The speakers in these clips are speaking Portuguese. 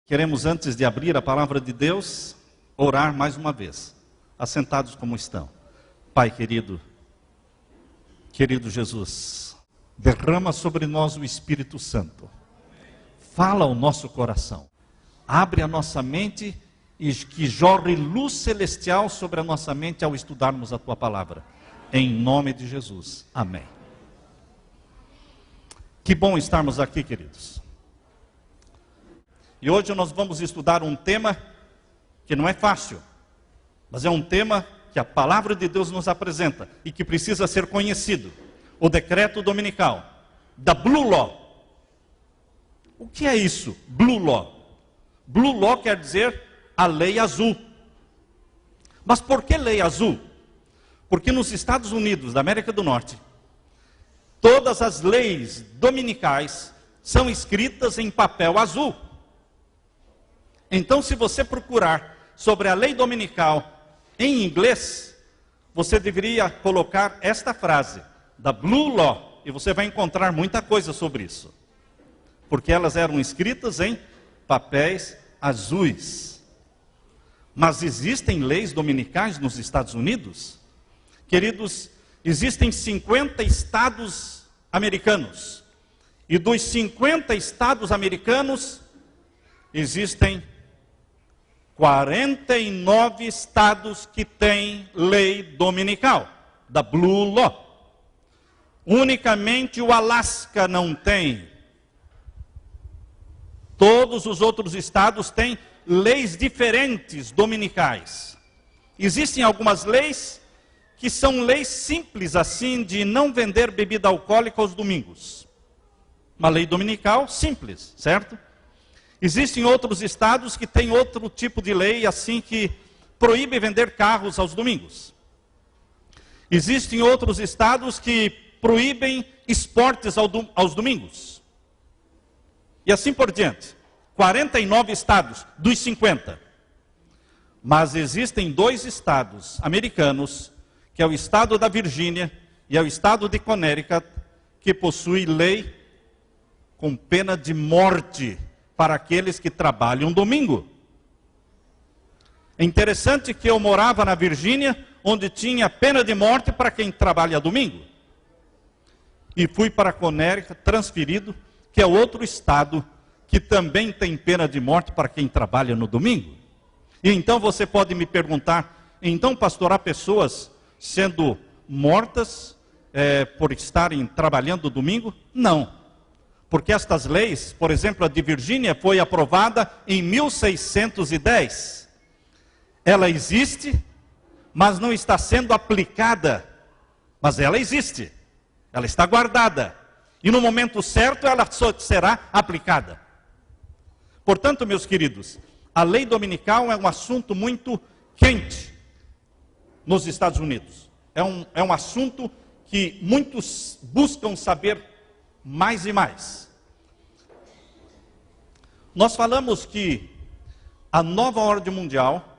Queremos, antes de abrir a palavra de Deus, orar mais uma vez, assentados como estão. Pai querido, querido Jesus, derrama sobre nós o Espírito Santo. Fala ao nosso coração. Abre a nossa mente e que jorre luz celestial sobre a nossa mente ao estudarmos a Tua palavra. Em nome de Jesus. Amém. Que bom estarmos aqui, queridos. E hoje nós vamos estudar um tema que não é fácil, mas é um tema que a palavra de Deus nos apresenta e que precisa ser conhecido. O decreto dominical, da Blue Law. O que é isso? Blue Law. Blue Law quer dizer a lei azul. Mas por que lei azul? Porque nos Estados Unidos da América do Norte, todas as leis dominicais são escritas em papel azul. Então, se você procurar sobre a lei dominical em inglês, você deveria colocar esta frase, da Blue Law, e você vai encontrar muita coisa sobre isso. Porque elas eram escritas em papéis azuis. Mas existem leis dominicais nos Estados Unidos? Queridos, existem 50 estados americanos. E dos 50 estados americanos, existem 49 estados que têm lei dominical, da Blue Law. Unicamente o Alasca não tem. Todos os outros estados têm leis diferentes dominicais. Existem algumas leis que são leis simples assim de não vender bebida alcoólica aos domingos. Uma lei dominical simples, certo? Existem outros estados que têm outro tipo de lei, assim, que proíbe vender carros aos domingos. Existem outros estados que proíbem esportes aos domingos. E assim por diante. 49 estados dos 50. Mas existem 2 estados americanos, que é o estado da Virgínia e é o estado de Connecticut, que possui lei com pena de morte para aqueles que trabalham domingo. É interessante que eu morava na Virgínia, onde tinha pena de morte para quem trabalha domingo. E fui para Connecticut, transferido, que é outro estado que também tem pena de morte para quem trabalha no domingo. E então você pode me perguntar, então pastor, há pessoas sendo mortas por estarem trabalhando domingo? Não. Porque estas leis, por exemplo, a de Virgínia foi aprovada em 1610. Ela existe, mas não está sendo aplicada. Mas ela existe. Ela está guardada. E no momento certo ela só será aplicada. Portanto, meus queridos, a lei dominical é um assunto muito quente nos Estados Unidos. É um assunto que muitos buscam saber mais e mais. Nós falamos que a nova ordem mundial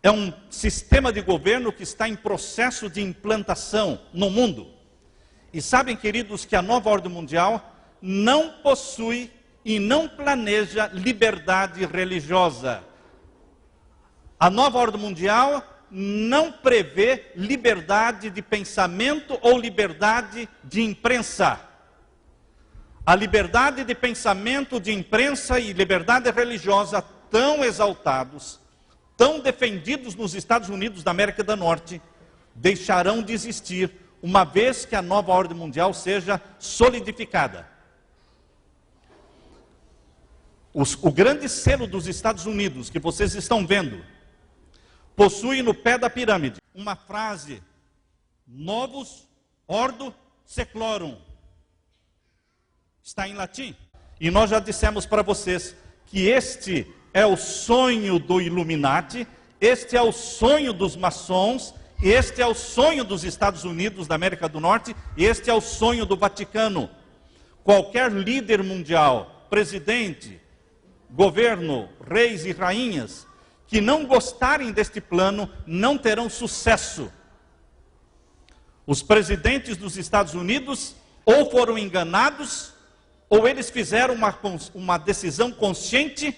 é um sistema de governo que está em processo de implantação no mundo. E sabem, queridos, que a nova ordem mundial não possui e não planeja liberdade religiosa. A nova ordem mundial não prevê liberdade de pensamento ou liberdade de imprensa. A liberdade de pensamento, de imprensa e liberdade religiosa tão exaltados, tão defendidos nos Estados Unidos da América do Norte, deixarão de existir uma vez que a nova ordem mundial seja solidificada. O grande selo dos Estados Unidos, que vocês estão vendo, possui no pé da pirâmide uma frase: Novus Ordo Seclorum. Está em latim. E nós já dissemos para vocês que este é o sonho do Illuminati, este é o sonho dos maçons, este é o sonho dos Estados Unidos da América do Norte, este é o sonho do Vaticano. Qualquer líder mundial, presidente, governo, reis e rainhas, que não gostarem deste plano, não terão sucesso. Os presidentes dos Estados Unidos ou foram enganados, ou eles fizeram uma decisão consciente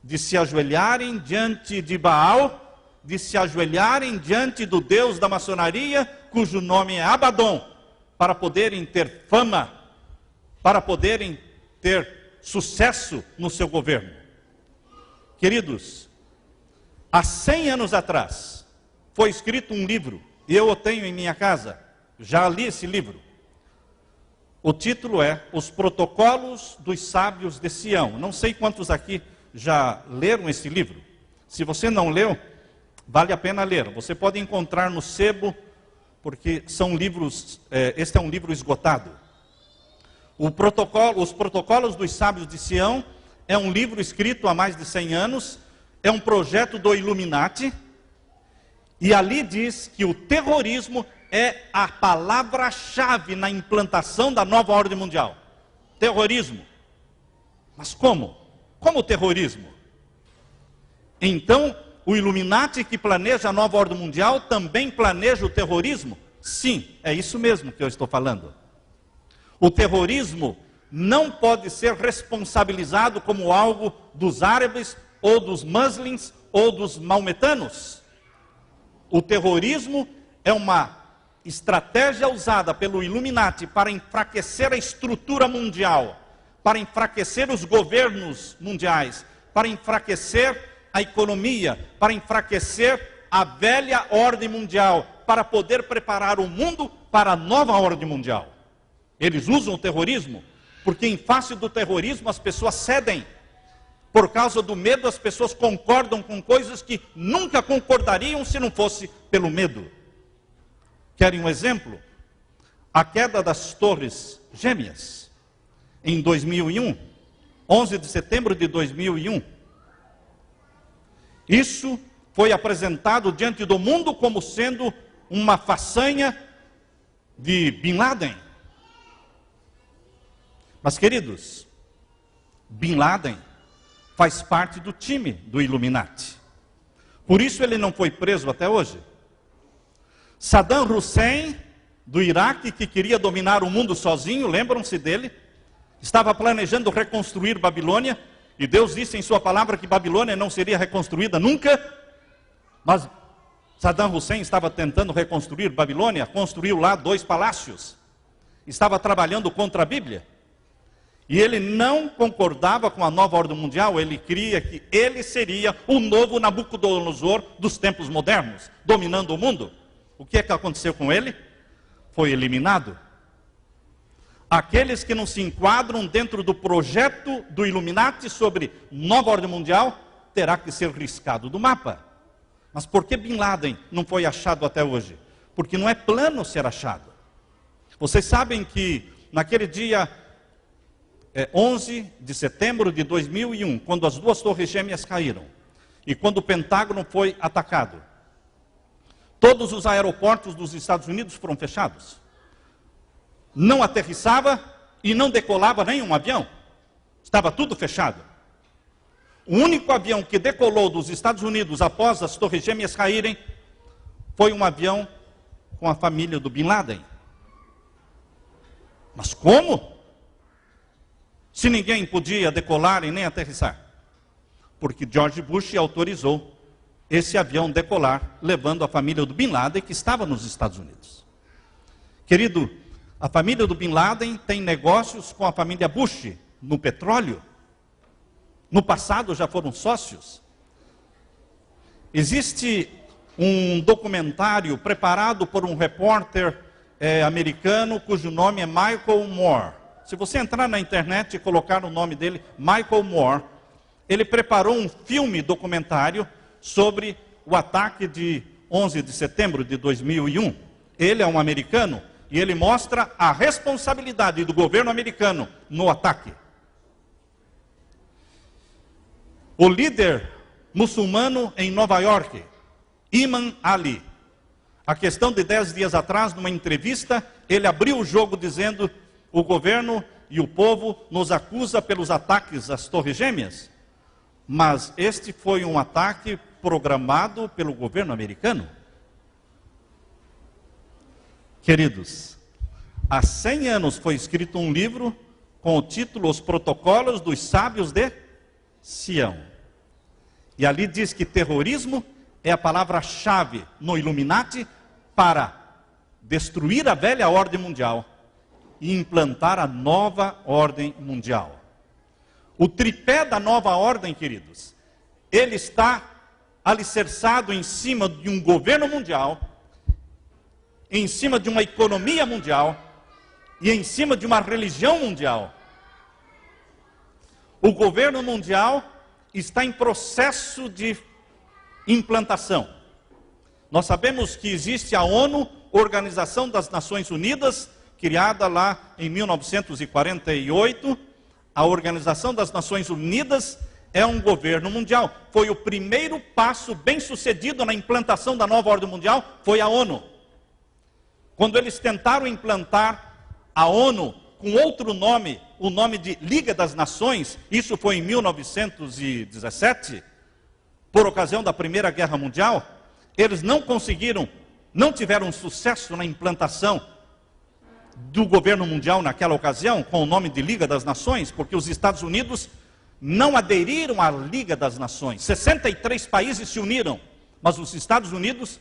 de se ajoelharem diante de Baal, de se ajoelharem diante do Deus da maçonaria, cujo nome é Abaddon, para poderem ter fama, para poderem ter sucesso no seu governo. Queridos, há 100 anos atrás, foi escrito um livro, e eu o tenho em minha casa, já li esse livro. O título é Os Protocolos dos Sábios de Sião. Não sei quantos aqui já leram esse livro. Se você não leu, vale a pena ler. Você pode encontrar no sebo, porque são livros, este é um livro esgotado. Os Protocolos dos Sábios de Sião é um livro escrito há mais de 100 anos, é um projeto do Illuminati, e ali diz que o terrorismo é a palavra-chave na implantação da nova ordem mundial. Terrorismo. Mas como? Como terrorismo? Então, o Illuminati que planeja a nova ordem mundial também planeja o terrorismo? Sim, é isso mesmo que eu estou falando. O terrorismo não pode ser responsabilizado como algo dos árabes, ou dos muçulmanos, ou dos maometanos. O terrorismo é uma estratégia usada pelo Illuminati para enfraquecer a estrutura mundial, para enfraquecer os governos mundiais, para enfraquecer a economia, para enfraquecer a velha ordem mundial, para poder preparar o mundo para a nova ordem mundial. Eles usam o terrorismo, porque em face do terrorismo as pessoas cedem. Por causa do medo, as pessoas concordam com coisas que nunca concordariam se não fosse pelo medo. Querem um exemplo? A queda das Torres Gêmeas, em 2001, 11 de setembro de 2001. Isso foi apresentado diante do mundo como sendo uma façanha de Bin Laden. Mas, queridos, Bin Laden faz parte do time do Illuminati. Por isso ele não foi preso até hoje. Saddam Hussein, do Iraque, que queria dominar o mundo sozinho, lembram-se dele? Estava planejando reconstruir Babilônia, e Deus disse em sua palavra que Babilônia não seria reconstruída nunca. Mas Saddam Hussein estava tentando reconstruir Babilônia, construiu lá 2 palácios. Estava trabalhando contra a Bíblia. E ele não concordava com a nova ordem mundial, ele cria que ele seria o novo Nabucodonosor dos tempos modernos, dominando o mundo. O que é que aconteceu com ele? Foi eliminado. Aqueles que não se enquadram dentro do projeto do Illuminati sobre nova ordem mundial, terá que ser riscado do mapa. Mas por que Bin Laden não foi achado até hoje? Porque não é plano ser achado. Vocês sabem que naquele dia 11 de setembro de 2001, quando as 2 torres gêmeas caíram, e quando o Pentágono foi atacado, todos os aeroportos dos Estados Unidos foram fechados. Não aterrissava e não decolava nenhum avião. Estava tudo fechado. O único avião que decolou dos Estados Unidos após as torres gêmeas caírem foi um avião com a família do Bin Laden. Mas como? Se ninguém podia decolar e nem aterrissar. Porque George Bush autorizou esse avião decolar, levando a família do Bin Laden, que estava nos Estados Unidos. Querido, a família do Bin Laden tem negócios com a família Bush, no petróleo. No passado já foram sócios. Existe um documentário preparado por um repórter americano, cujo nome é Michael Moore. Se você entrar na internet e colocar o nome dele, Michael Moore, ele preparou um filme documentário sobre o ataque de 11 de setembro de 2001. Ele é um americano e ele mostra a responsabilidade do governo americano no ataque. O líder muçulmano em Nova York, Imam Ali, a questão de 10 dias atrás, numa entrevista, ele abriu o jogo dizendo: o governo e o povo nos acusa pelos ataques às Torres Gêmeas, mas este foi um ataque programado pelo governo americano. Queridos, há 100 anos foi escrito um livro com o título Os Protocolos dos Sábios de Sião. E ali diz que terrorismo é a palavra-chave no Illuminati para destruir a velha ordem mundial e implantar a nova ordem mundial. O tripé da nova ordem, queridos, ele está alicerçado em cima de um governo mundial, em cima de uma economia mundial e em cima de uma religião mundial. O governo mundial está em processo de implantação. Nós sabemos que existe a ONU, Organização das Nações Unidas, criada lá em 1948. A Organização das Nações Unidas é um governo mundial. Foi o primeiro passo bem sucedido na implantação da nova ordem mundial, foi a ONU. Quando eles tentaram implantar a ONU com outro nome, o nome de Liga das Nações, isso foi em 1917, por ocasião da Primeira Guerra Mundial, eles não conseguiram, não tiveram sucesso na implantação do governo mundial naquela ocasião, com o nome de Liga das Nações, porque os Estados Unidos não aderiram à Liga das Nações. 63 países se uniram, mas os Estados Unidos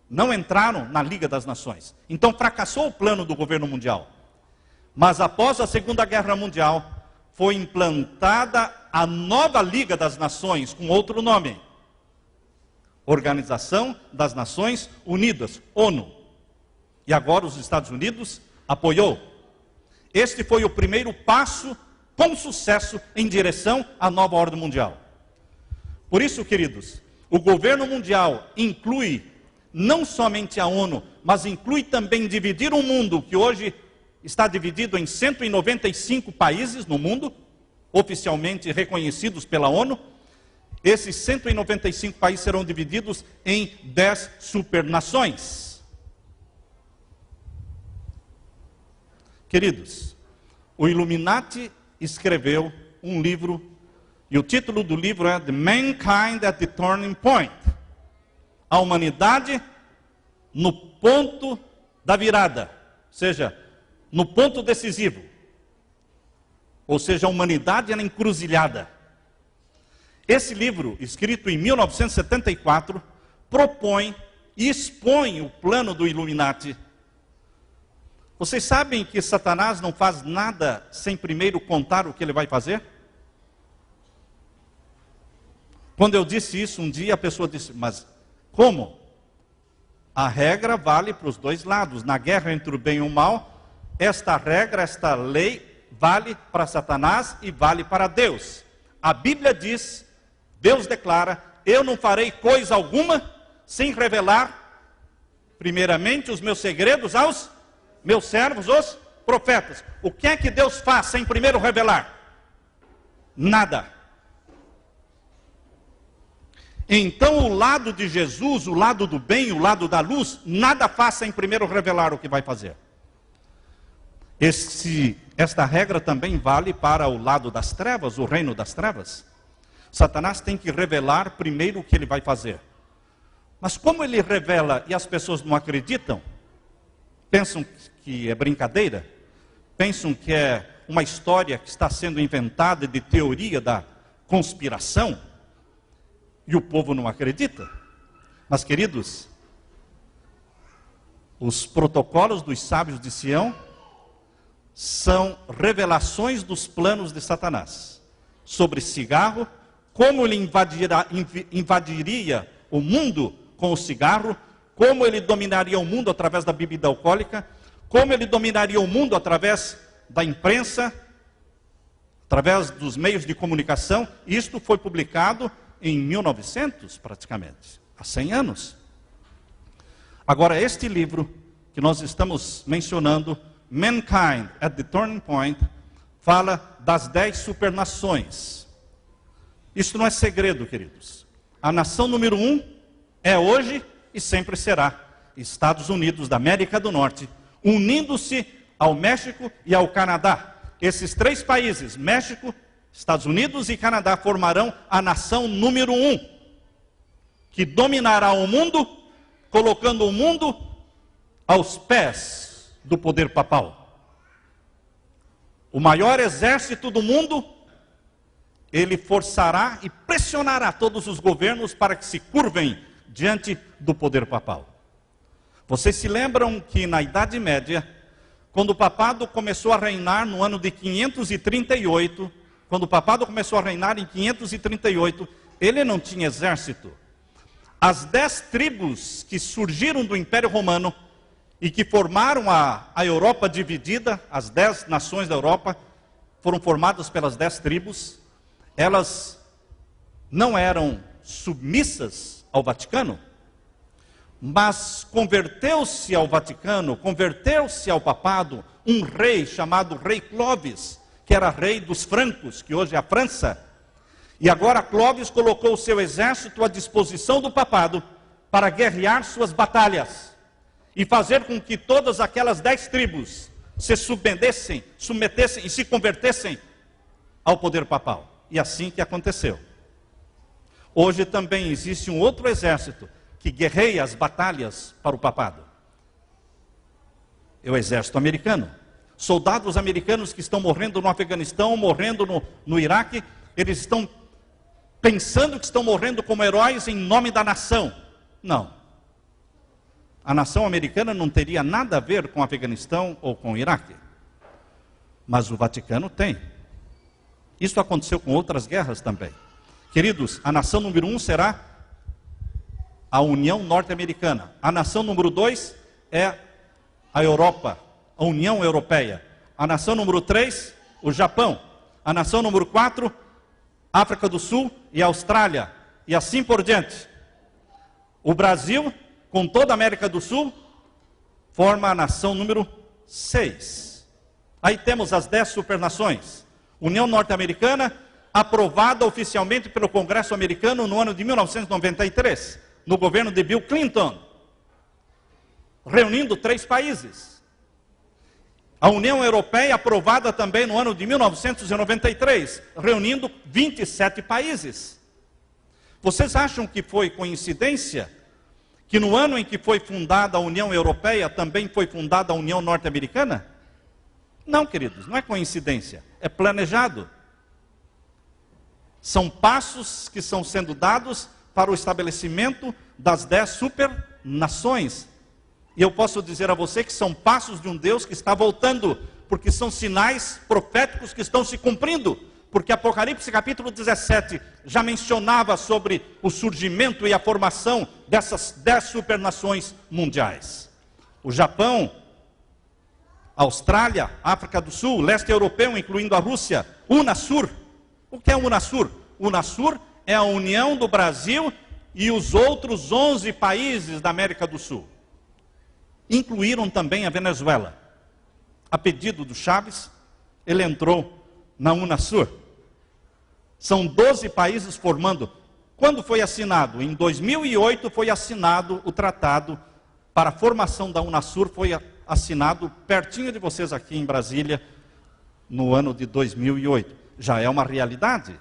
não entraram na Liga das Nações. Então fracassou o plano do governo mundial. Mas após a Segunda Guerra Mundial, foi implantada a nova Liga das Nações, com outro nome. Organização das Nações Unidas, ONU. E agora os Estados Unidos apoiou. Este foi o primeiro passo com sucesso em direção à nova ordem mundial. Por isso, queridos, o governo mundial inclui não somente a ONU, mas inclui também dividir o mundo, que hoje está dividido em 195 países no mundo, oficialmente reconhecidos pela ONU. Esses 195 países serão divididos em 10 supernações. Queridos, o Illuminati escreveu um livro, e o título do livro é The Mankind at the Turning Point. A humanidade no ponto da virada, ou seja, no ponto decisivo. Ou seja, a humanidade é na encruzilhada. Esse livro, escrito em 1974, propõe e expõe o plano do Illuminati. Vocês sabem que Satanás não faz nada sem primeiro contar o que ele vai fazer? Quando eu disse isso um dia, a pessoa disse, mas como? A regra vale para os dois lados. Na guerra entre o bem e o mal, esta regra, esta lei, vale para Satanás e vale para Deus. A Bíblia diz, Deus declara, eu não farei coisa alguma sem revelar, primeiramente, os meus segredos aos meus servos, os profetas. O que é que Deus faz sem primeiro revelar? Nada. Então o lado de Jesus, o lado do bem, o lado da luz, nada faz sem primeiro revelar o que vai fazer. Esta regra também vale para o lado das trevas, o reino das trevas. Satanás tem que revelar primeiro o que ele vai fazer. Mas como ele revela e as pessoas não acreditam, pensam que é brincadeira, pensam que é uma história que está sendo inventada de teoria da conspiração, e o povo não acredita. Mas, queridos, os protocolos dos sábios de Sião são revelações dos planos de Satanás sobre cigarro, como ele invadiria o mundo com o cigarro, como ele dominaria o mundo através da bebida alcoólica, como ele dominaria o mundo através da imprensa, através dos meios de comunicação. Isto foi publicado em 1900, praticamente, há 100 anos. Agora, este livro que nós estamos mencionando, Mankind at the Turning Point, fala das 10 supernações. Isso não é segredo, queridos. A nação número 1 é hoje e sempre será Estados Unidos da América do Norte, unindo-se ao México e ao Canadá. Esses 3 países, México, Estados Unidos e Canadá, formarão a nação número 1, que dominará o mundo, colocando o mundo aos pés do poder papal. O maior exército do mundo ele forçará e pressionará todos os governos para que se curvem diante do poder papal. Vocês se lembram que na Idade Média, quando o papado começou a reinar no ano de 538, quando o papado começou a reinar em 538, ele não tinha exército. As 10 tribos que surgiram do Império Romano e que formaram a Europa dividida, as 10 nações da Europa, foram formadas pelas 10 tribos, elas não eram submissas ao Vaticano, mas converteu-se ao Vaticano, converteu-se ao papado, um rei chamado Rei Clovis, que era rei dos francos, que hoje é a França. E agora Clovis colocou o seu exército à disposição do papado para guerrear suas batalhas e fazer com que todas aquelas 10 tribos se submetessem e se convertessem ao poder papal. E assim que aconteceu. Hoje também existe um outro exército que guerreia as batalhas para o papado. É o exército americano. Soldados americanos que estão morrendo no Afeganistão, morrendo no Iraque, eles estão pensando que estão morrendo como heróis em nome da nação. Não. A nação americana não teria nada a ver com o Afeganistão ou com o Iraque. Mas o Vaticano tem. Isso aconteceu com outras guerras também. Queridos, a nação número 1 será a União Norte-Americana. A nação número 2 é a Europa, a União Europeia. A nação número 3, o Japão. A nação número 4, África do Sul e Austrália. E assim por diante. O Brasil, com toda a América do Sul, forma a nação número 6. Aí temos as 10 supernações. União Norte-Americana, aprovada oficialmente pelo Congresso americano no ano de 1993, no governo de Bill Clinton, reunindo 3 países. A União Europeia, aprovada também no ano de 1993, reunindo 27 países. Vocês acham que foi coincidência que no ano em que foi fundada a União Europeia, também foi fundada a União Norte-Americana? Não, queridos, não é coincidência, é planejado. São passos que estão sendo dados para o estabelecimento das 10 supernações. E eu posso dizer a você que são passos de um Deus que está voltando, porque são sinais proféticos que estão se cumprindo. Porque Apocalipse capítulo 17 já mencionava sobre o surgimento e a formação dessas 10 supernações mundiais. O Japão, Austrália, África do Sul, leste europeu, incluindo a Rússia, Unasur. O que é o Unasur? O Unasur é a união do Brasil e os outros 11 países da América do Sul. Incluíram também a Venezuela. A pedido do Chaves, ele entrou na Unasur. São 12 países formando. Quando foi assinado? Em 2008 foi assinado o tratado para a formação da Unasur, foi assinado pertinho de vocês aqui em Brasília, no ano de 2008. Já é uma realidade.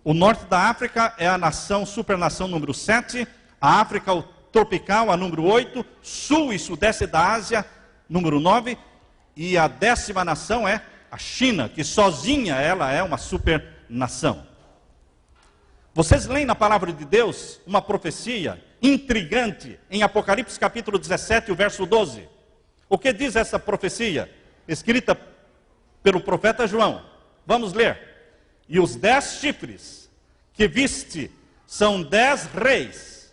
O norte da África é a nação, supernação número 7, a África tropical, a número 8, sul e sudeste da Ásia, número 9, e a 10ª nação é a China, que sozinha ela é uma supernação. Vocês leem na palavra de Deus uma profecia intrigante em Apocalipse capítulo 17, o verso 12. O que diz essa profecia? Escrita pelo profeta João. Vamos ler. E os 10 chifres que viste são 10 reis.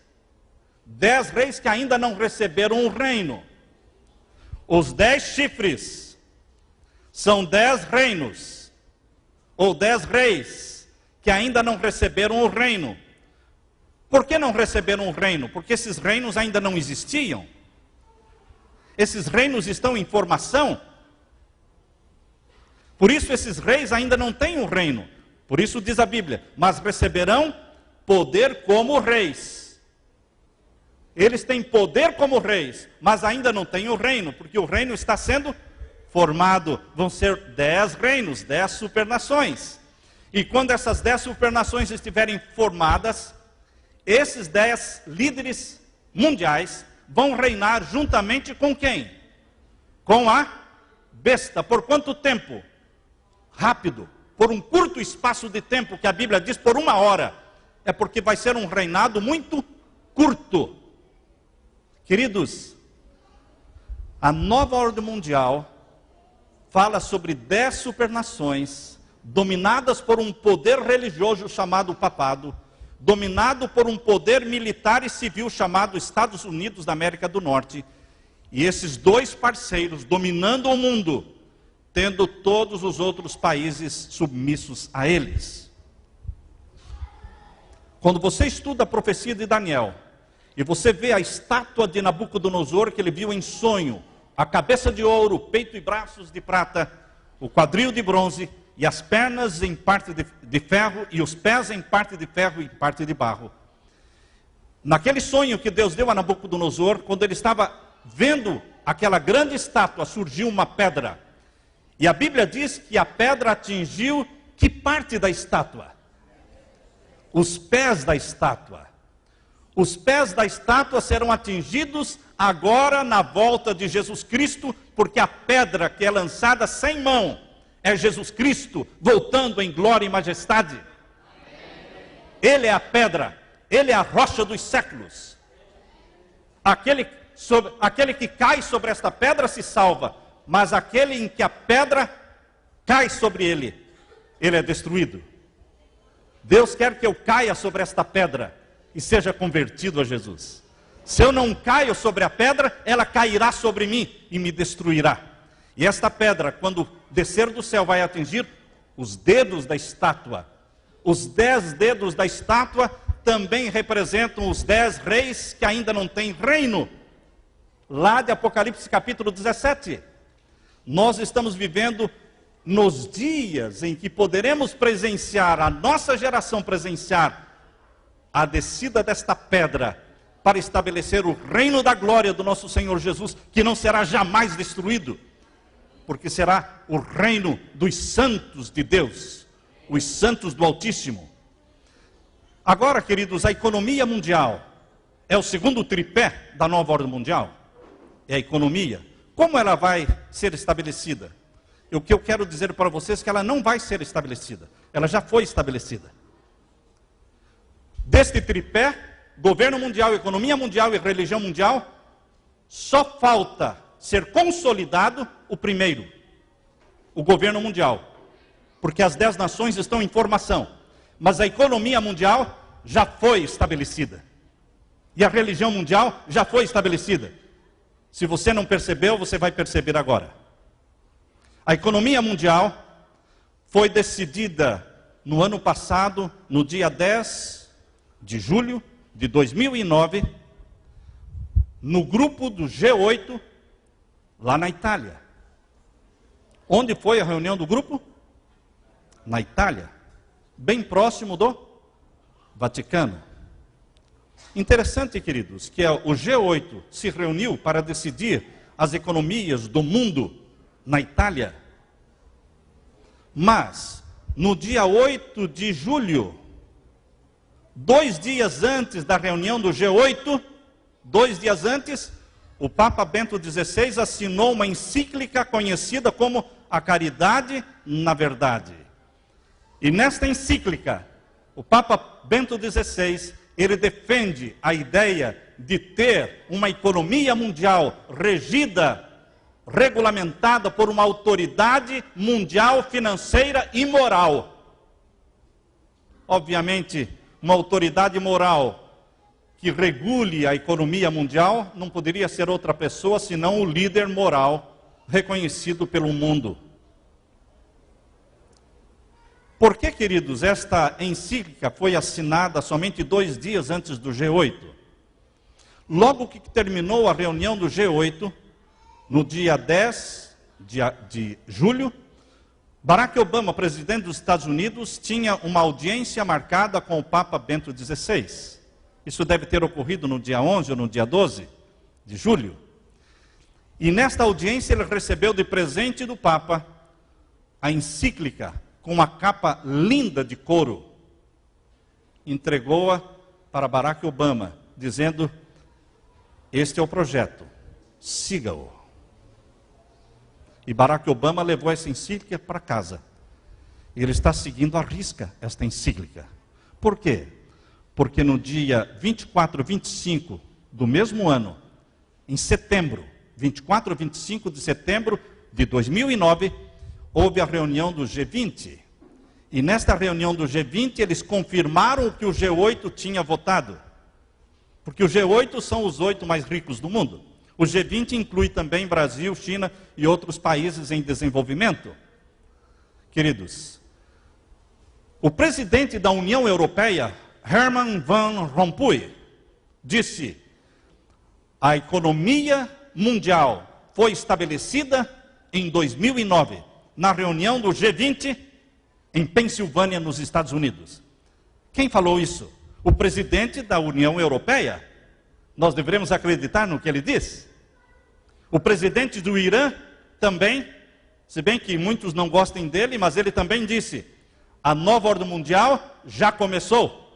10 reis que ainda não receberam o reino. Os 10 chifres são 10 reinos. Ou 10 reis que ainda não receberam o reino. Por que não receberam o reino? Porque esses reinos ainda não existiam. Esses reinos estão em formação. Por isso esses reis ainda não têm o reino. Por isso diz a Bíblia, mas receberão poder como reis. Eles têm poder como reis, mas ainda não têm o reino, porque o reino está sendo formado. Vão ser 10 reinos, 10 supernações. E quando essas 10 supernações estiverem formadas, esses 10 líderes mundiais vão reinar juntamente com quem? Com a besta. Por quanto tempo? Rápido. por um curto espaço de tempo, que a Bíblia diz por 1 hora, é porque vai ser um reinado muito curto. Queridos, a nova ordem mundial fala sobre 10 supernações, dominadas por um poder religioso chamado papado, dominado por um poder militar e civil chamado Estados Unidos da América do Norte, e esses 2 parceiros dominando o mundo, tendo todos os outros países submissos a eles. Quando você estuda a profecia de Daniel, e você vê a estátua de Nabucodonosor que ele viu em sonho, a cabeça de ouro, o peito e braços de prata, o quadril de bronze, e as pernas em parte de ferro, e os pés em parte de ferro e parte de barro. Naquele sonho que Deus deu a Nabucodonosor, quando ele estava vendo aquela grande estátua, surgiu uma pedra. E a Bíblia diz que a pedra atingiu que parte da estátua? Os pés da estátua. Os pés da estátua serão atingidos agora na volta de Jesus Cristo, porque a pedra que é lançada sem mão é Jesus Cristo, voltando em glória e majestade. Ele é a pedra, ele é a rocha dos séculos. Aquele que cai sobre esta pedra se salva, mas aquele em que a pedra cai sobre ele, ele é destruído. Deus quer que eu caia sobre esta pedra e seja convertido a Jesus. Se eu não caio sobre a pedra, ela cairá sobre mim e me destruirá. E esta pedra, quando descer do céu, vai atingir os dedos da estátua. Os 10 dedos da estátua também representam os 10 reis que ainda não têm reino. Lá de Apocalipse capítulo 17. Nós estamos vivendo nos dias em que poderemos presenciar, a nossa geração presenciar, a descida desta pedra para estabelecer o reino da glória do nosso Senhor Jesus, que não será jamais destruído, porque será o reino dos santos de Deus, os santos do Altíssimo. Agora, queridos, a economia mundial é o segundo tripé da nova ordem mundial. É a economia. Como ela vai ser estabelecida? O que eu quero dizer para vocês é que ela não vai ser estabelecida. Ela já foi estabelecida. Deste tripé, governo mundial, economia mundial e religião mundial, só falta ser consolidado o primeiro, o governo mundial. Porque as 10 nações estão em formação. Mas a economia mundial já foi estabelecida. E a religião mundial já foi estabelecida. Se você não percebeu, você vai perceber agora. A economia mundial foi decidida no ano passado, no dia 10 de julho de 2009, no grupo do G8, lá na Itália. Onde foi a reunião do grupo? Na Itália, bem próximo do Vaticano. Interessante, queridos, que o G8 se reuniu para decidir as economias do mundo na Itália. Mas, no dia 8 de julho, 2 dias antes da reunião do G8, 2 dias antes, o Papa Bento XVI assinou uma encíclica conhecida como A Caridade na Verdade. E nesta encíclica, o Papa Bento XVI, ele defende a ideia de ter uma economia mundial regida, regulamentada por uma autoridade mundial financeira e moral. Obviamente, uma autoridade moral que regule a economia mundial não poderia ser outra pessoa senão o líder moral reconhecido pelo mundo. Por que, queridos, esta encíclica foi assinada somente 2 dias antes do G8? Logo que terminou a reunião do G8, no dia 10 de julho, Barack Obama, presidente dos Estados Unidos, tinha uma audiência marcada com o Papa Bento XVI. Isso deve ter ocorrido no dia 11 ou no dia 12 de julho. E nesta audiência ele recebeu de presente do Papa a encíclica com uma capa linda de couro. Entregou-a para Barack Obama, dizendo: este é o projeto, siga-o. E Barack Obama levou essa encíclica para casa. Ele está seguindo à risca esta encíclica. Por quê? Porque no dia 24 e 25 do mesmo ano, em setembro, 24 e 25 de setembro de 2009, houve a reunião do G20. E nesta reunião do G20, eles confirmaram o que o G8 tinha votado. Porque o G8 são os 8 mais ricos do mundo. O G20 inclui também Brasil, China e outros países em desenvolvimento. Queridos, o presidente da União Europeia, Herman Van Rompuy, disse: a economia mundial foi estabelecida em 2009, na reunião do G20, em Pensilvânia, nos Estados Unidos. Quem falou isso? O presidente da União Europeia. Nós devemos acreditar no que ele diz. O presidente do Irã também, se bem que muitos não gostem dele, mas ele também disse: a nova ordem mundial já começou.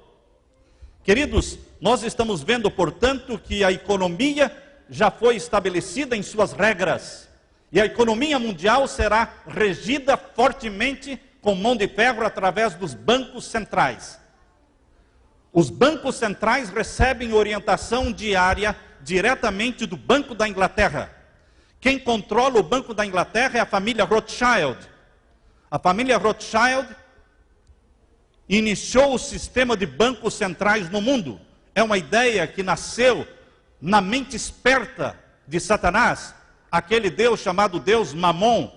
Queridos, nós estamos vendo, portanto, que a economia já foi estabelecida em suas regras. E a economia mundial será regida fortemente com mão de ferro através dos bancos centrais. Os bancos centrais recebem orientação diária diretamente do Banco da Inglaterra. Quem controla o Banco da Inglaterra é a família Rothschild. A família Rothschild iniciou o sistema de bancos centrais no mundo. É uma ideia que nasceu na mente esperta de Satanás, aquele Deus chamado Deus Mamon,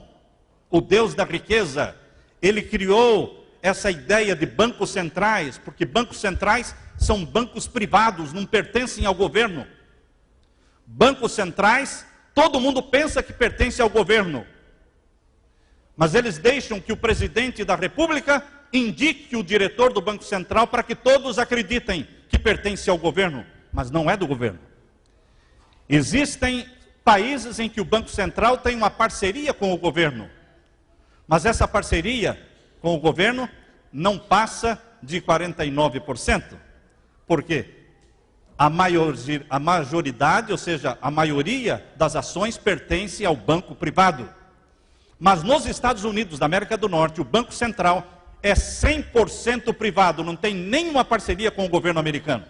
o Deus da riqueza. Ele criou essa ideia de bancos centrais, porque bancos centrais são bancos privados, não pertencem ao governo. Bancos centrais, todo mundo pensa que pertence ao governo, mas eles deixam que o presidente da República indique o diretor do Banco Central para que todos acreditem que pertence ao governo, mas não é do governo. Existem países em que o Banco Central tem uma parceria com o governo, mas essa parceria com o governo não passa de 49%. Por quê? A maioridade, ou seja, a maioria das ações pertence ao banco privado. Mas nos Estados Unidos da América do Norte, o Banco Central é 100% privado, não tem nenhuma parceria com o governo americano.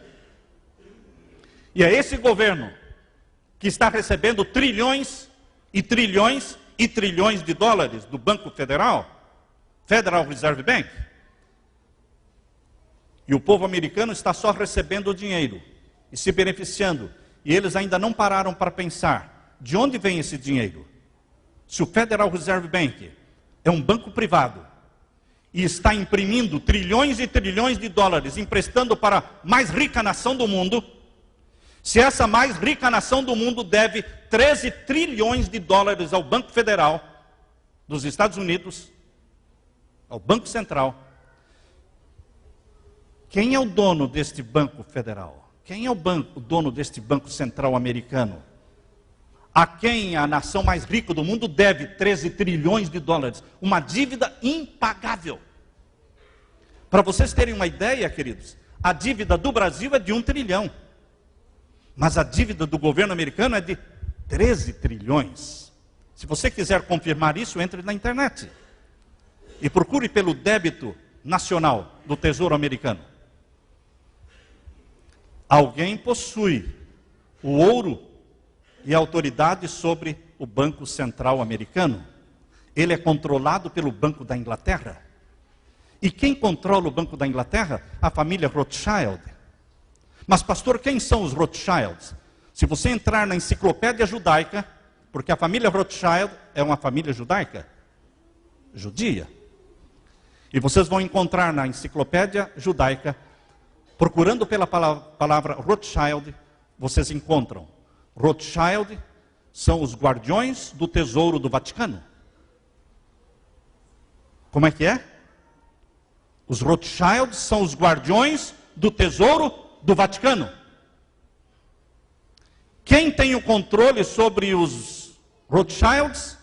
E é esse governo que está recebendo trilhões e trilhões e trilhões de dólares do Banco Federal, Federal Reserve Bank. E o povo americano está só recebendo o dinheiro e se beneficiando. E eles ainda não pararam para pensar de onde vem esse dinheiro. Se o Federal Reserve Bank é um banco privado e está imprimindo trilhões e trilhões de dólares, emprestando para a mais rica nação do mundo, se essa mais rica nação do mundo deve 13 trilhões de dólares ao Banco Federal dos Estados Unidos, ao Banco Central, quem é o dono deste Banco Federal? Quem é o dono deste Banco Central americano? A quem a nação mais rica do mundo deve 13 trilhões de dólares. Uma dívida impagável. Para vocês terem uma ideia, queridos, a dívida do Brasil é de 1 trilhão. Mas a dívida do governo americano é de 13 trilhões. Se você quiser confirmar isso, entre na internet. E procure pelo débito nacional do Tesouro Americano. Alguém possui o ouro e a autoridade sobre o Banco Central americano. Ele é controlado pelo Banco da Inglaterra. E quem controla o Banco da Inglaterra? A família Rothschild. Mas pastor, quem são os Rothschilds? Se você entrar na enciclopédia judaica, porque a família Rothschild é uma família judaica, judia. E vocês vão encontrar na enciclopédia judaica, procurando pela palavra Rothschild, vocês encontram. Rothschild são os guardiões do tesouro do Vaticano. Como é que é? Os Rothschilds são os guardiões do tesouro do Vaticano. Quem tem o controle sobre os Rothschilds?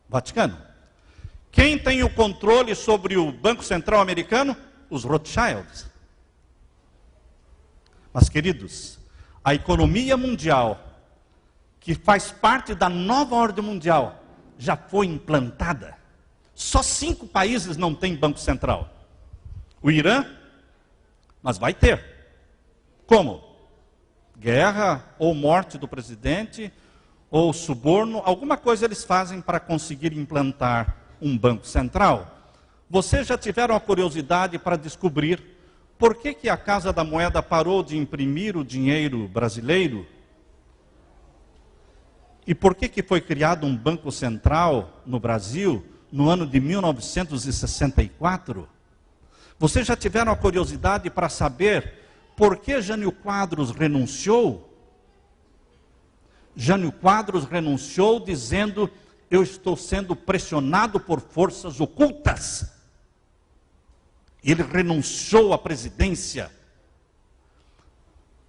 Vaticano. Quem tem o controle sobre o Banco Central americano? Os Rothschilds. Mas, queridos, a economia mundial, que faz parte da nova ordem mundial, já foi implantada. Só 5 países não têm banco central. O Irã, mas vai ter. Como? Guerra ou morte do presidente, ou suborno, alguma coisa eles fazem para conseguir implantar um banco central. Vocês já tiveram a curiosidade para descobrir por que a Casa da Moeda parou de imprimir o dinheiro brasileiro? E por que foi criado um banco central no Brasil no ano de 1964? Vocês já tiveram a curiosidade para saber por que Jânio Quadros renunciou? Jânio Quadros renunciou dizendo: eu estou sendo pressionado por forças ocultas. Ele renunciou à presidência.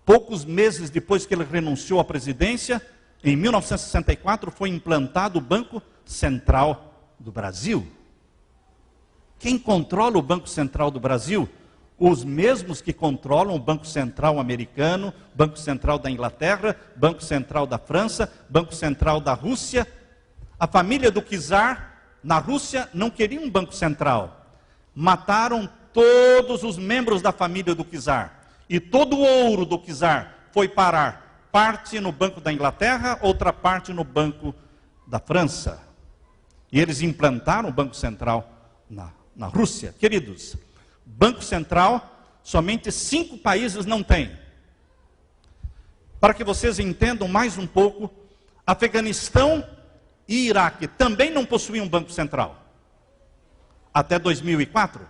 Poucos meses depois que ele renunciou à presidência, em 1964 foi implantado o Banco Central do Brasil. Quem controla o Banco Central do Brasil? Os mesmos que controlam o Banco Central americano, Banco Central da Inglaterra, Banco Central da França, Banco Central da Rússia. A família do czar, na Rússia, não queria um banco central. Mataram todos os membros da família do czar. E todo o ouro do czar foi parar, parte no Banco da Inglaterra, outra parte no Banco da França. E eles implantaram o Banco Central na Rússia. Queridos, Banco Central, somente 5 países não têm. Para que vocês entendam mais um pouco, Afeganistão e Iraque também não possuíam Banco Central. Até 2004.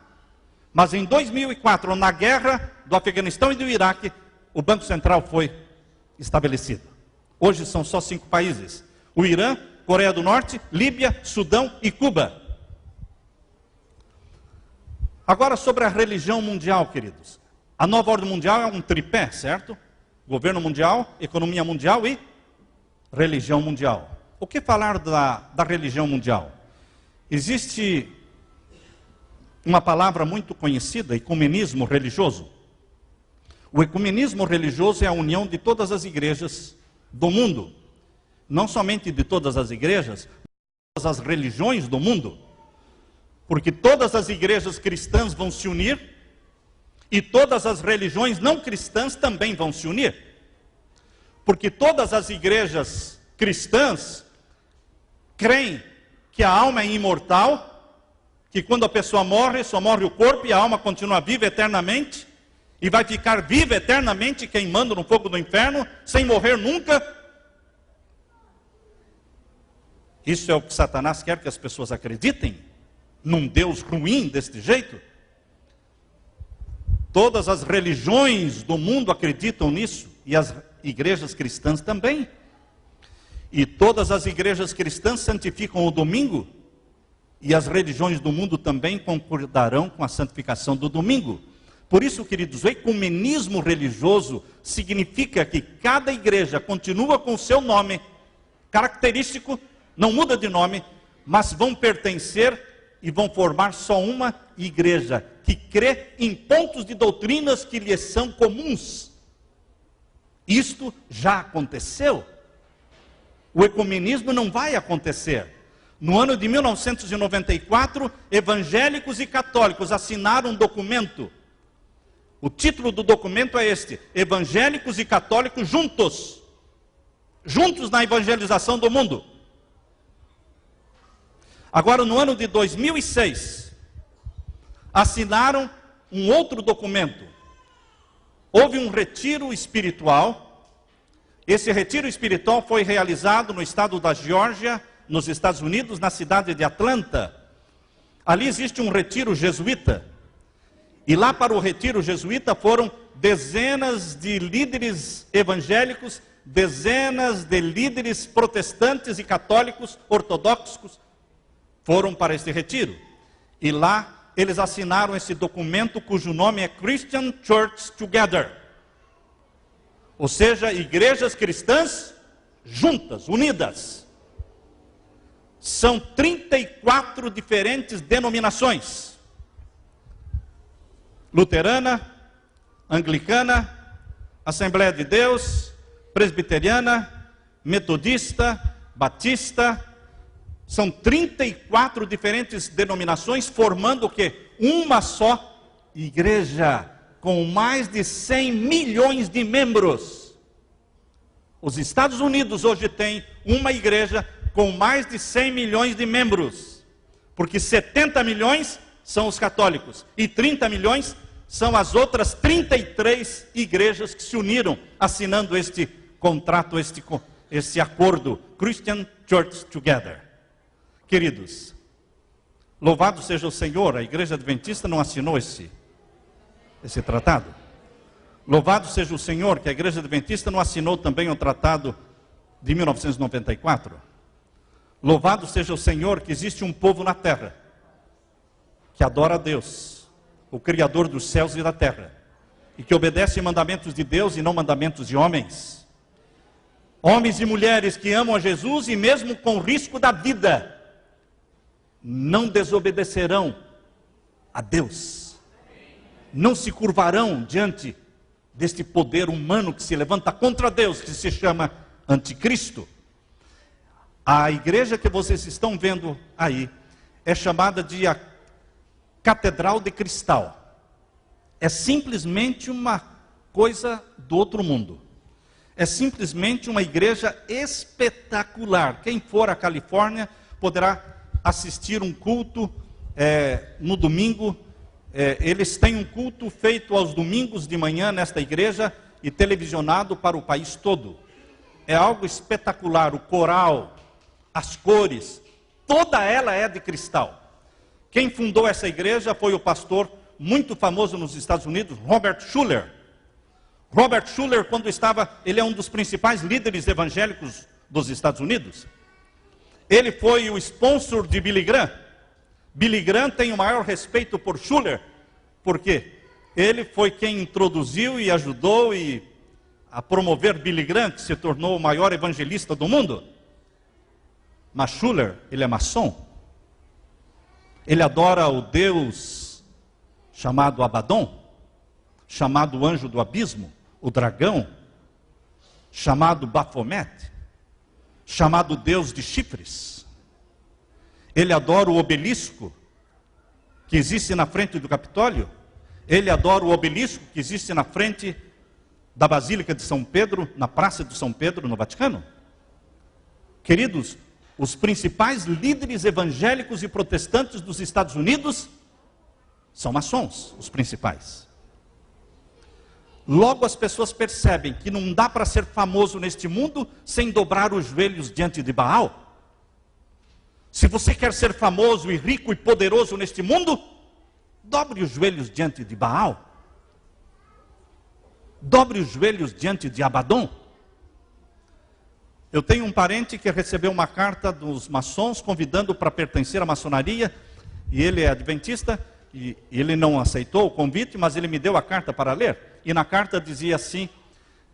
Mas em 2004, na guerra do Afeganistão e do Iraque, o Banco Central foi estabelecido. Hoje são só 5 países: o Irã, Coreia do Norte, Líbia, Sudão e Cuba. Agora sobre a religião mundial, queridos. A nova ordem mundial é um tripé, certo? Governo mundial, economia mundial e religião mundial. O que falar da religião mundial? Existe uma palavra muito conhecida, ecumenismo religioso. O ecumenismo religioso é a união de todas as igrejas do mundo. Não somente de todas as igrejas, mas todas as religiões do mundo. Porque todas as igrejas cristãs vão se unir e todas as religiões não cristãs também vão se unir. Porque todas as igrejas cristãs creem que a alma é imortal, que quando a pessoa morre, só morre o corpo e a alma continua viva eternamente, e vai ficar viva eternamente queimando no fogo do inferno, sem morrer nunca. Isso é o que Satanás quer que as pessoas acreditem? Num Deus ruim deste jeito? Todas as religiões do mundo acreditam nisso, e as igrejas cristãs também. E todas as igrejas cristãs santificam o domingo, e as religiões do mundo também concordarão com a santificação do domingo. Por isso, queridos, o ecumenismo religioso significa que cada igreja continua com o seu nome característico, não muda de nome, mas vão pertencer e vão formar só uma igreja que crê em pontos de doutrinas que lhes são comuns. Isto já aconteceu. O ecumenismo não vai acontecer. No ano de 1994, evangélicos e católicos assinaram um documento. O título do documento é este: Evangélicos e Católicos juntos. Juntos na evangelização do mundo. Agora, no ano de 2006, assinaram um outro documento. Houve um retiro espiritual. Esse retiro espiritual foi realizado no estado da Geórgia, nos Estados Unidos, na cidade de Atlanta. Ali existe um retiro jesuíta. E lá para o retiro jesuíta foram dezenas de líderes evangélicos, dezenas de líderes protestantes e católicos ortodoxos foram para esse retiro. E lá eles assinaram esse documento cujo nome é Christian Church Together. Ou seja, igrejas cristãs juntas, unidas. São 34 diferentes denominações. Luterana, Anglicana, Assembleia de Deus, Presbiteriana, Metodista, Batista, São 34 diferentes denominações formando o quê? Uma só igreja, com mais de 100 milhões de membros. Os Estados Unidos hoje têm uma igreja com mais de 100 milhões de membros, porque 70 milhões são os católicos e 30 milhões são as outras 33 igrejas que se uniram assinando este contrato, este acordo, Christian Church Together. Queridos, louvado seja o Senhor, a Igreja Adventista não assinou esse tratado. Louvado seja o Senhor, que a Igreja Adventista não assinou também o tratado de 1994. Louvado seja o Senhor, que existe um povo na terra, que adora a Deus, o Criador dos céus e da terra, e que obedece mandamentos de Deus e não mandamentos de homens. Homens e mulheres que amam a Jesus e mesmo com risco da vida, não desobedecerão a Deus. Não se curvarão diante deste poder humano que se levanta contra Deus, que se chama Anticristo. A igreja que vocês estão vendo aí é chamada de a Catedral de Cristal. É simplesmente uma coisa do outro mundo. É simplesmente uma igreja espetacular. Quem for à Califórnia poderá assistir um culto no domingo. Eles têm um culto feito aos domingos de manhã nesta igreja e televisionado para o país todo. É algo espetacular, o coral, as cores, toda ela é de cristal. Quem fundou essa igreja foi o pastor muito famoso nos Estados Unidos, Robert Schuller. Robert Schuller, ele é um dos principais líderes evangélicos dos Estados Unidos. Ele foi o sponsor de Billy Graham. Billy Graham tem o maior respeito por Schuller, porque ele foi quem introduziu e ajudou a promover Billy Graham, que se tornou o maior evangelista do mundo. Mas Schuller, ele é maçom. Ele adora o Deus chamado Abaddon, chamado anjo do abismo, o dragão, chamado Baphomet, chamado Deus de chifres. Ele adora o obelisco que existe na frente do Capitólio. Ele adora o obelisco que existe na frente da Basílica de São Pedro, na Praça de São Pedro, no Vaticano. Queridos, os principais líderes evangélicos e protestantes dos Estados Unidos são maçons, os principais. Logo as pessoas percebem que não dá para ser famoso neste mundo sem dobrar os joelhos diante de Baal. Se você quer ser famoso e rico e poderoso neste mundo, dobre os joelhos diante de Baal. Dobre os joelhos diante de Abaddon. Eu tenho um parente que recebeu uma carta dos maçons convidando para pertencer à maçonaria, e ele é adventista, e ele não aceitou o convite, mas ele me deu a carta para ler. E na carta dizia assim: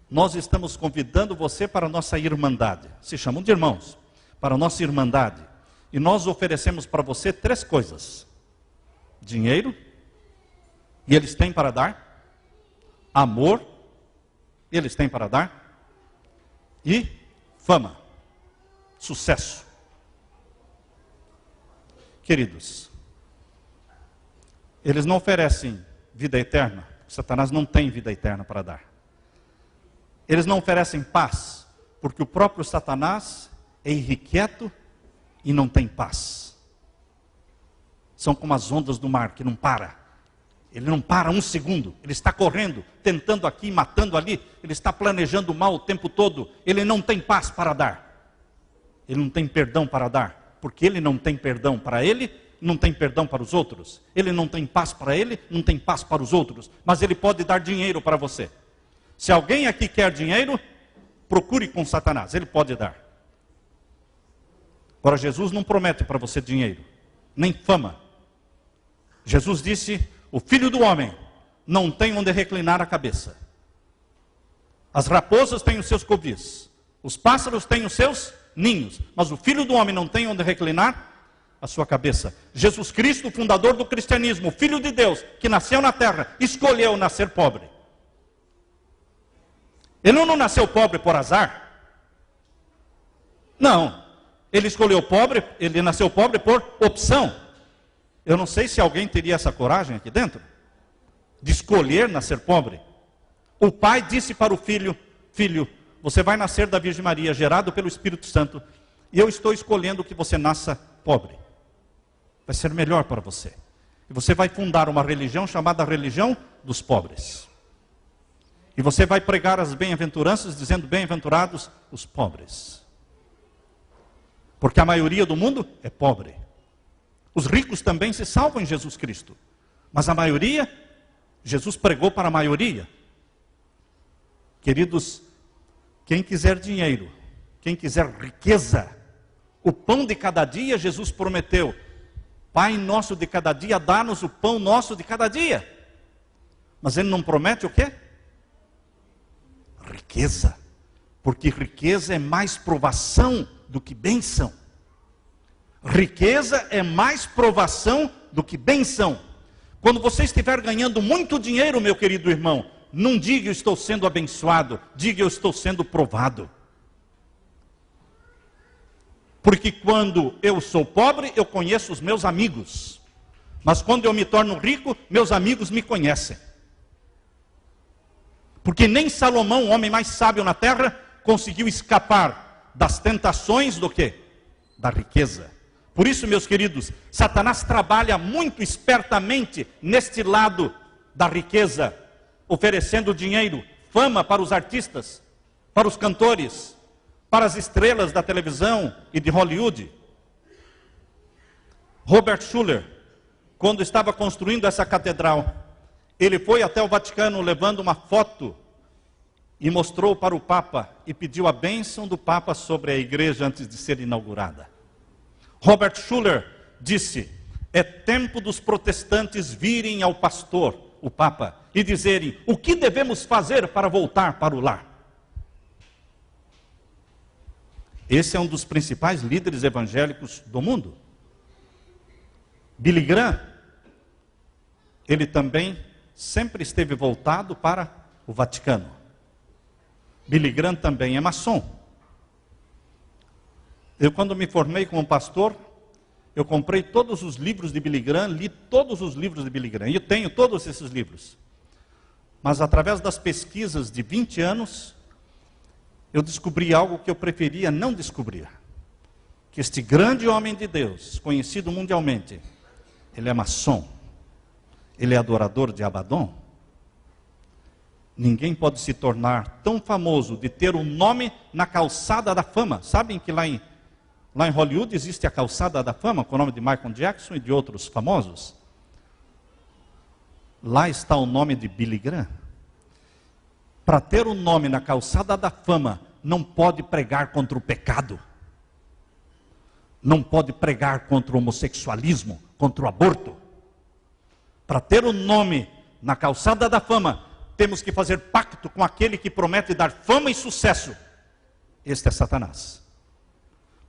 nós estamos convidando você para a nossa irmandade. Se chamam de irmãos. Para a nossa irmandade. E nós oferecemos para você 3 coisas: dinheiro, e eles têm para dar; amor, eles têm para dar; e fama, sucesso. Queridos, eles não oferecem vida eterna. Satanás não tem vida eterna para dar. Eles não oferecem paz, porque o próprio Satanás é irrequieto e não tem paz. São como as ondas do mar, que não para. Ele não para um segundo. Ele está correndo, tentando aqui, matando ali. Ele está planejando mal o tempo todo. Ele não tem paz para dar. Ele não tem perdão para dar. Porque ele não tem perdão para ele, não tem perdão para os outros. Ele não tem paz para ele, não tem paz para os outros. Mas ele pode dar dinheiro para você. Se alguém aqui quer dinheiro, procure com Satanás, ele pode dar. Agora, Jesus não promete para você dinheiro, nem fama. Jesus disse: o Filho do Homem não tem onde reclinar a cabeça. As raposas têm os seus covis, os pássaros têm os seus ninhos, mas o Filho do Homem não tem onde reclinar a sua cabeça. Jesus Cristo, o fundador do cristianismo, o Filho de Deus, que nasceu na terra, escolheu nascer pobre. Ele não nasceu pobre por azar. Não. Ele escolheu pobre, ele nasceu pobre por opção. Eu não sei se alguém teria essa coragem aqui dentro, de escolher nascer pobre. O pai disse para o filho: filho, você vai nascer da Virgem Maria, gerado pelo Espírito Santo, e eu estou escolhendo que você nasça pobre. Vai ser melhor para você. E você vai fundar uma religião chamada religião dos pobres. E você vai pregar as bem-aventuranças dizendo: bem-aventurados os pobres. Porque a maioria do mundo é pobre. Os ricos também se salvam em Jesus Cristo. Mas a maioria, Jesus pregou para a maioria. Queridos, quem quiser dinheiro, quem quiser riqueza, o pão de cada dia, Jesus prometeu: Pai nosso de cada dia, dá-nos o pão nosso de cada dia. Mas ele não promete o quê? Riqueza. Porque riqueza é mais provação do que bênção. Riqueza é mais provação do que bênção. Quando você estiver ganhando muito dinheiro, meu querido irmão, não diga eu estou sendo abençoado, diga eu estou sendo provado. Porque quando eu sou pobre, eu conheço os meus amigos. Mas quando eu me torno rico, meus amigos me conhecem. Porque nem Salomão, o homem mais sábio na terra, conseguiu escapar das tentações do quê? Da riqueza. Por isso, meus queridos, Satanás trabalha muito espertamente neste lado da riqueza, oferecendo dinheiro, fama para os artistas, para os cantores, para as estrelas da televisão e de Hollywood. Robert Schuller, quando estava construindo essa catedral, ele foi até o Vaticano levando uma foto e mostrou para o Papa e pediu a bênção do Papa sobre a igreja antes de ser inaugurada. Robert Schuller disse: é tempo dos protestantes virem ao pastor, o Papa, e dizerem: o que devemos fazer para voltar para o lar? Esse é um dos principais líderes evangélicos do mundo. Billy Graham, ele também sempre esteve voltado para o Vaticano. Billy Graham também é maçom. Eu, quando me formei como pastor, eu comprei todos os livros de Billy Graham, li todos os livros de Billy Graham, e eu tenho todos esses livros. Mas através das pesquisas de 20 anos, eu descobri algo que eu preferia não descobrir. Que este grande homem de Deus, conhecido mundialmente, ele é maçom, ele é adorador de Abaddon. Ninguém pode se tornar tão famoso de ter um nome na calçada da fama. Sabem que lá em Hollywood existe a calçada da fama, com o nome de Michael Jackson e de outros famosos. Lá está o nome de Billy Graham. Para ter um nome na calçada da fama, não pode pregar contra o pecado. Não pode pregar contra o homossexualismo, contra o aborto. Para ter um nome na calçada da fama, temos que fazer pacto com aquele que promete dar fama e sucesso. Este é Satanás.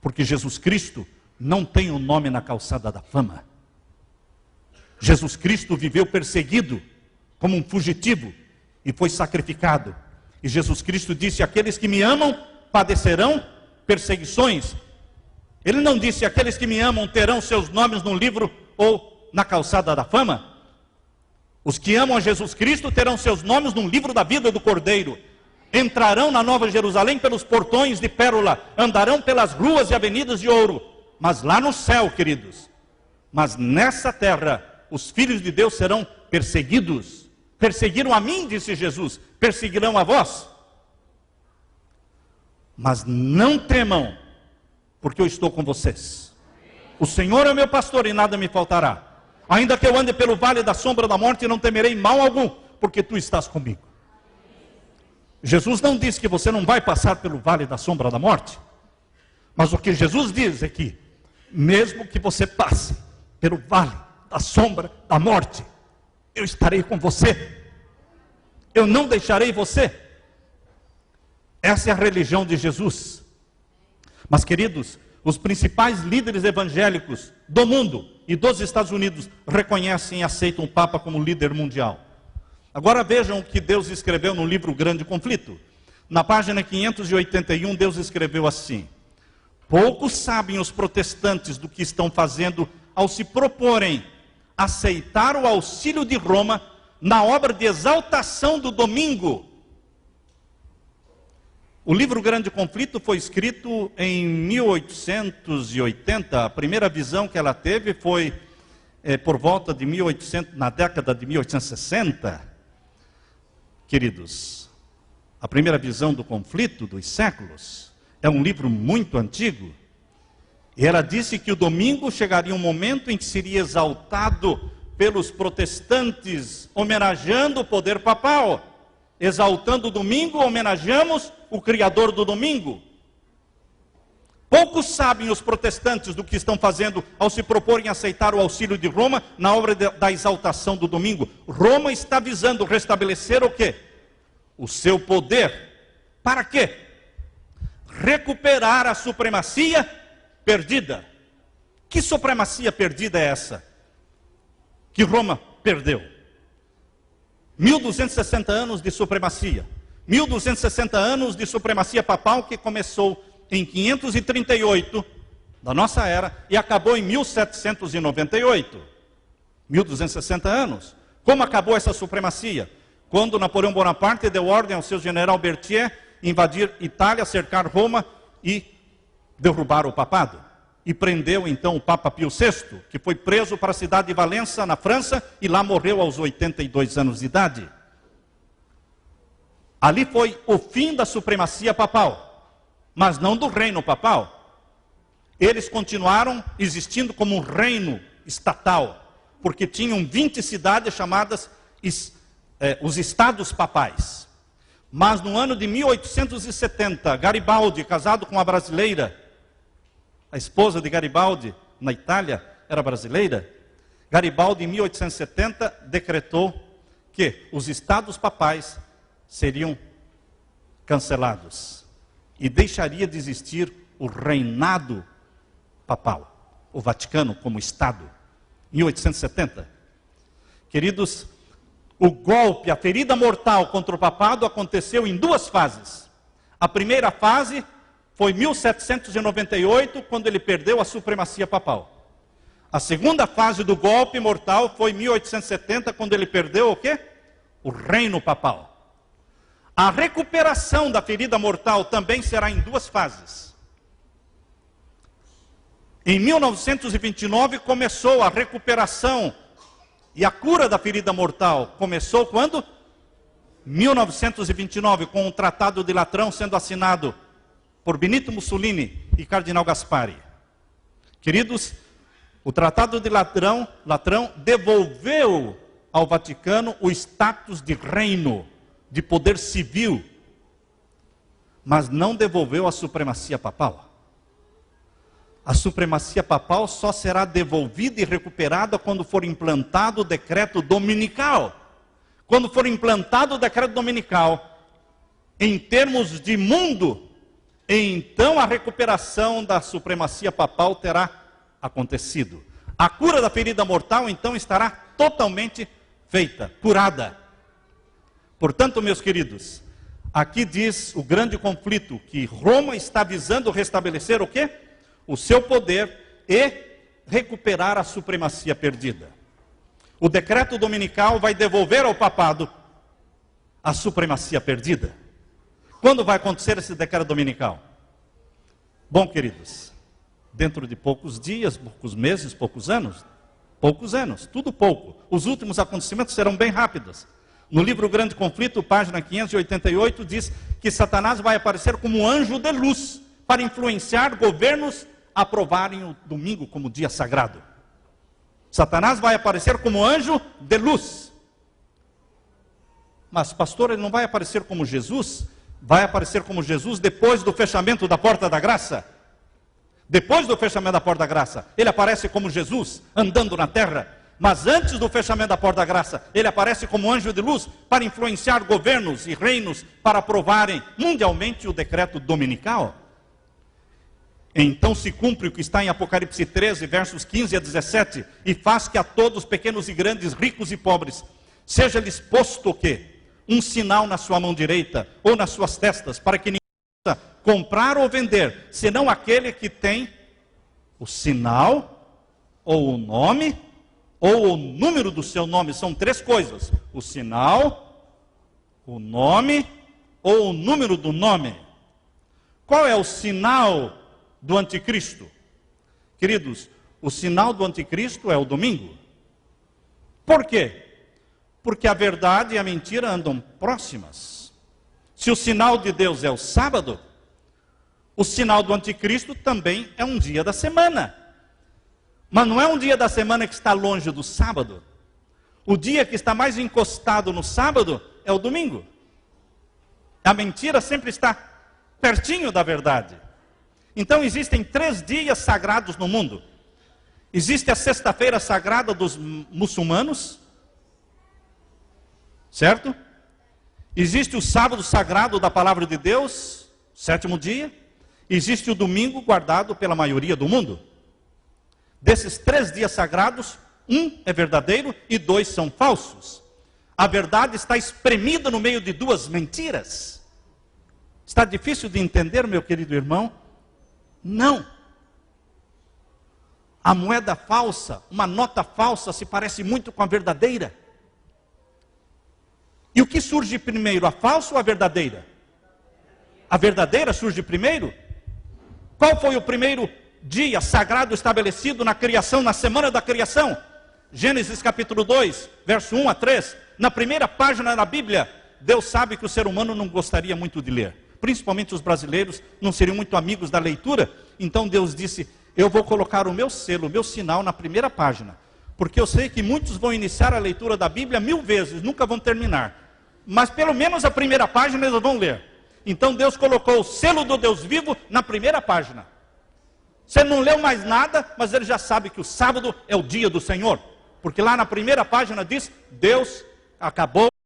Porque Jesus Cristo não tem um nome na calçada da fama. Jesus Cristo viveu perseguido, como um fugitivo, e foi sacrificado. E Jesus Cristo disse: aqueles que me amam padecerão perseguições. Ele não disse: aqueles que me amam terão seus nomes no livro ou na calçada da fama. Os que amam a Jesus Cristo terão seus nomes no livro da vida do Cordeiro. Entrarão na Nova Jerusalém pelos portões de pérola, andarão pelas ruas e avenidas de ouro. Mas lá no céu, queridos, mas nessa terra, os filhos de Deus serão perseguidos. Perseguiram a mim, disse Jesus, perseguirão a vós. Mas não temam, porque eu estou com vocês. O Senhor é o meu pastor e nada me faltará. Ainda que eu ande pelo vale da sombra da morte, não temerei mal algum, porque tu estás comigo. Jesus não disse que você não vai passar pelo vale da sombra da morte. Mas o que Jesus diz é que, mesmo que você passe pelo vale da sombra da morte, eu estarei com você. Eu não deixarei você. Essa é a religião de Jesus. Mas, queridos, os principais líderes evangélicos do mundo e dos Estados Unidos reconhecem e aceitam o Papa como líder mundial. Agora vejam o que Deus escreveu no livro Grande Conflito. Na página 581, Deus escreveu assim: Poucos sabem os protestantes do que estão fazendo ao se proporem aceitar o auxílio de Roma na obra de exaltação do domingo. O livro Grande Conflito foi escrito em 1880. A primeira visão que ela teve foi por volta de 1800, na década de 1860. Queridos, a primeira visão do conflito dos séculos é um livro muito antigo. E ela disse que o domingo chegaria um momento em que seria exaltado pelos protestantes, homenageando o poder papal. Exaltando o domingo, homenageamos o Criador do domingo. Poucos sabem os protestantes do que estão fazendo ao se proporem aceitar o auxílio de Roma na obra da exaltação do domingo. Roma está visando restabelecer o quê? O seu poder. Para quê? Recuperar a supremacia perdida. Que supremacia perdida é essa? Que Roma perdeu. 1260 anos de supremacia. 1260 anos de supremacia papal que começou em 538 da nossa era e acabou em 1798. 1260 anos. Como acabou essa supremacia? Quando Napoleão Bonaparte deu ordem ao seu general Berthier invadir Itália, cercar Roma e derrubar o papado. E prendeu então o Papa Pio VI, que foi preso para a cidade de Valença, na França, e lá morreu aos 82 anos de idade. Ali foi o fim da supremacia papal, mas não do reino papal. Eles continuaram existindo como um reino estatal, porque tinham 20 cidades chamadas os estados papais. Mas no ano de 1870, Garibaldi, casado com uma brasileira, a esposa de Garibaldi, na Itália, era brasileira. Garibaldi, em 1870, decretou que os estados papais seriam cancelados. E deixaria de existir o reinado papal, o Vaticano como Estado. 1870. Queridos, o golpe, a ferida mortal contra o papado aconteceu em duas fases. A primeira fase foi 1798, quando ele perdeu a supremacia papal. A segunda fase do golpe mortal foi 1870, quando ele perdeu o quê? O reino papal. A recuperação da ferida mortal também será em duas fases. Em 1929 começou a recuperação e a cura da ferida mortal. Começou quando? 1929, com o Tratado de Latrão sendo assinado por Benito Mussolini e Cardinal Gaspari. Queridos, o Tratado de Latrão devolveu ao Vaticano o status de reino, de poder civil, mas não devolveu a supremacia papal. A supremacia papal só será devolvida e recuperada quando for implantado o decreto dominical. Quando for implantado o decreto dominical, em termos de mundo, então a recuperação da supremacia papal terá acontecido. A cura da ferida mortal, então, estará totalmente feita, curada. Portanto, meus queridos, aqui diz o Grande Conflito que Roma está visando restabelecer o quê? O seu poder e recuperar a supremacia perdida. O decreto dominical vai devolver ao papado a supremacia perdida. Quando vai acontecer esse decreto dominical? Bom, queridos, dentro de poucos dias, poucos meses, poucos anos, tudo pouco. Os últimos acontecimentos serão bem rápidos. No livro Grande Conflito, página 588, diz que Satanás vai aparecer como um anjo de luz para influenciar governos a aprovarem o domingo como dia sagrado. Satanás vai aparecer como anjo de luz. Mas, pastor, ele não vai aparecer como Jesus? Vai aparecer como Jesus depois do fechamento da porta da graça. Depois do fechamento da porta da graça, ele aparece como Jesus, andando na terra. Mas antes do fechamento da porta da graça, ele aparece como anjo de luz para influenciar governos e reinos para aprovarem mundialmente o decreto dominical. Então se cumpre o que está em Apocalipse 13, versos 15 a 17, e faz que a todos, pequenos e grandes, ricos e pobres, seja-lhes posto o quê? Um sinal na sua mão direita ou nas suas testas, para que ninguém possa comprar ou vender, senão aquele que tem o sinal, ou o nome, ou o número do seu nome. São três coisas: o sinal, o nome, ou o número do nome. Qual é o sinal do anticristo? Queridos, o sinal do anticristo é o domingo. Por quê? Porque a verdade e a mentira andam próximas. Se o sinal de Deus é o sábado, o sinal do anticristo também é um dia da semana. Mas não é um dia da semana que está longe do sábado. O dia que está mais encostado no sábado é o domingo. A mentira sempre está pertinho da verdade. Então existem 3 dias sagrados no mundo. Existe a sexta-feira sagrada dos muçulmanos, certo? Existe o sábado sagrado da palavra de Deus, 7º dia. Existe o domingo guardado pela maioria do mundo. Desses 3 dias sagrados, 1 é verdadeiro e 2 são falsos. A verdade está espremida no meio de 2 mentiras. Está difícil de entender, meu querido irmão? Não. A moeda falsa, uma nota falsa, se parece muito com a verdadeira. E o que surge primeiro, a falsa ou a verdadeira? A verdadeira surge primeiro? Qual foi o primeiro dia sagrado estabelecido na criação, na semana da criação? Gênesis capítulo 2, verso 1 a 3. Na primeira página da Bíblia, Deus sabe que o ser humano não gostaria muito de ler. Principalmente os brasileiros não seriam muito amigos da leitura. Então Deus disse: eu vou colocar o meu selo, o meu sinal na primeira página. Porque eu sei que muitos vão iniciar a leitura da Bíblia 1000 vezes, nunca vão terminar. Mas pelo menos a primeira página eles vão ler. Então Deus colocou o selo do Deus vivo na primeira página. Você não leu mais nada, mas ele já sabe que o sábado é o dia do Senhor. Porque lá na primeira página diz: Deus acabou